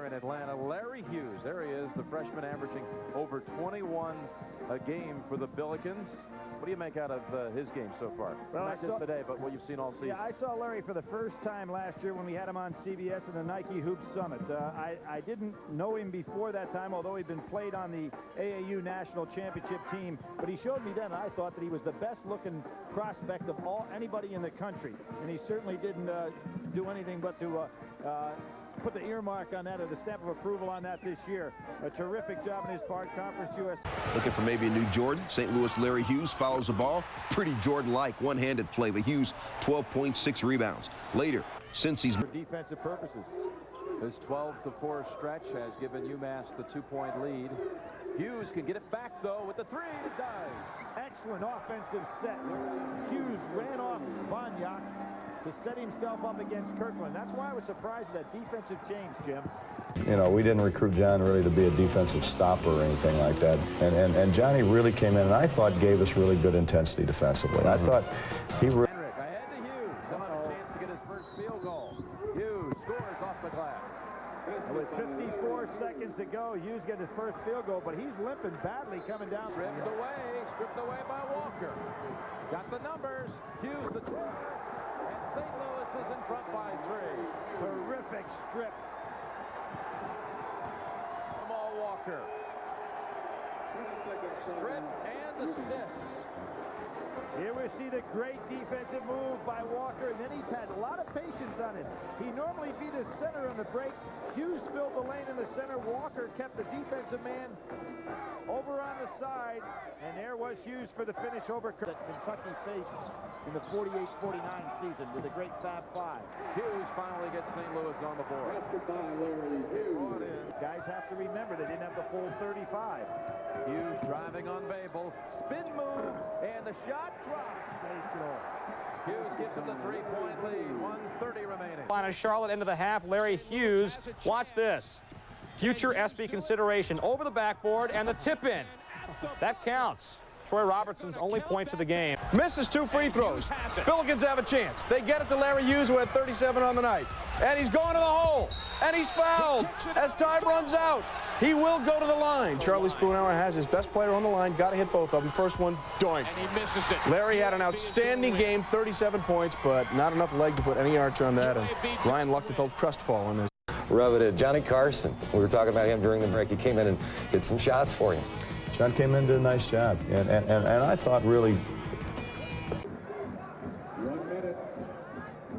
in Atlanta, Larry Hughes. There he is, the freshman, averaging over 21 a game for the Billikens. What do you make out of his game so far? Well, not just today, but what you've seen all season. Yeah, I saw Larry for the first time last year when we had him on CBS in the Nike Hoops Summit. I didn't know him before that time, although he'd been played on the AAU National Championship team. But he showed me then, I thought that he was the best-looking prospect of anybody in the country. And he certainly didn't do anything but to put the earmark on that, or the stamp of approval on that this year. A terrific job in his part. Conference US. Looking for maybe a new Jordan. St. Louis Larry Hughes follows the ball. Pretty Jordan-like, one-handed flavor. Hughes, 12.6 rebounds. Later, since he's... For defensive purposes, this 12-4 stretch has given UMass the 2-point lead. Hughes can get it back, though, with the three. He does. Excellent offensive set. Hughes ran off Banyak to set himself up against Kirkland. That's why I was surprised at that defensive change, Jim. You know, we didn't recruit John really to be a defensive stopper or anything like that. And Johnny really came in and I thought gave us really good intensity defensively. I thought he really... Ahead to Hughes. He'll have a chance to get his first field goal. Hughes scores off the glass. And with 54 seconds to go, Hughes gets his first field goal, but he's limping badly coming down. Stripped away by Walker. Got the numbers. Hughes the 12. And St. Louis is in front by 3. Terrific strip. Jamal Walker. Strip and assist. Here we see the great defensive move by Walker, and then he's had a lot of patience on it. He normally be the center on the break. Hughes filled the lane in the center. Walker kept the defensive man over on the side, and there was Hughes for the finish over that Kentucky faced in the 48-49 season with the great Fab Five. Hughes finally gets St. Louis on the board. Guys have to remember they didn't have the full 35. Hughes driving on Babel. Spin move, and the shot drops. Hughes gives him the 3-point lead. 1:30 remaining. On a Charlotte into the half, Larry Hughes. Watch this. Future SB consideration over the backboard and the tip in. That counts. Troy Robertson's only points of the game. Misses 2 free throws. Billikens have a chance. They get it to Larry Hughes, who had 37 on the night. And he's going to the hole. And he's fouled as time runs out. He will go to the line. Charlie Spoonhour has his best player on the line. Got to hit both of them. First one, doink. And he misses it. Larry had an outstanding game, 37 points, but not enough leg to put any arch on that. And Ryan Luckton felt crestfallen. Rub it in. Johnny Carson. We were talking about him during the break. He came in and hit some shots for you. John came in and did a nice job. And I thought really... 1 minute.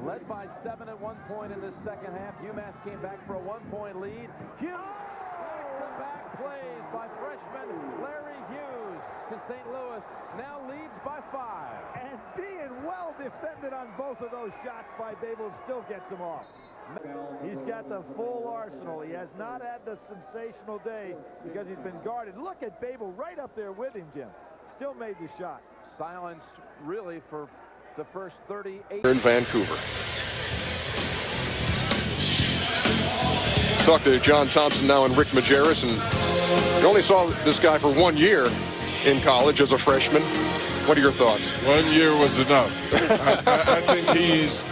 Led by 7 at one point in this second half. UMass came back for a 1-point lead. Hughes! Back-to-back plays by freshman Larry Hughes. And St. Louis now leads by 5. And being well defended on both of those shots by Babel still gets him off. He's got the full arsenal. He has not had the sensational day because he's been guarded. Look at Babel right up there with him, Jim. Still made the shot. Silenced, really, for the first 38. In Vancouver. Talk to John Thompson now and Rick Majerus, and you only saw this guy for 1 year in college as a freshman. What are your thoughts? 1 year was enough. I think he's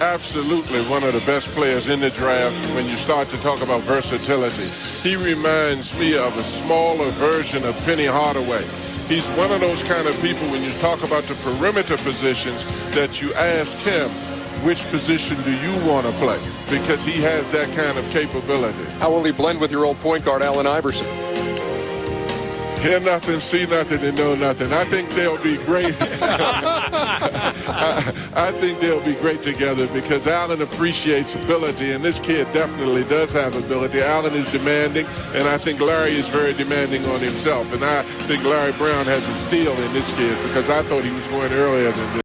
absolutely one of the best players in the draft when you start to talk about versatility. He reminds me of a smaller version of Penny Hardaway. He's one of those kind of people when you talk about the perimeter positions that you ask him, which position do you want to play? Because he has that kind of capability. How will he blend with your old point guard, Allen Iverson? Hear nothing, see nothing, and know nothing. I think they'll be great. I think they'll be great together because Allen appreciates ability, and this kid definitely does have ability. Allen is demanding, and I think Larry is very demanding on himself. And I think Larry Brown has a steal in this kid because I thought he was going earlier than this.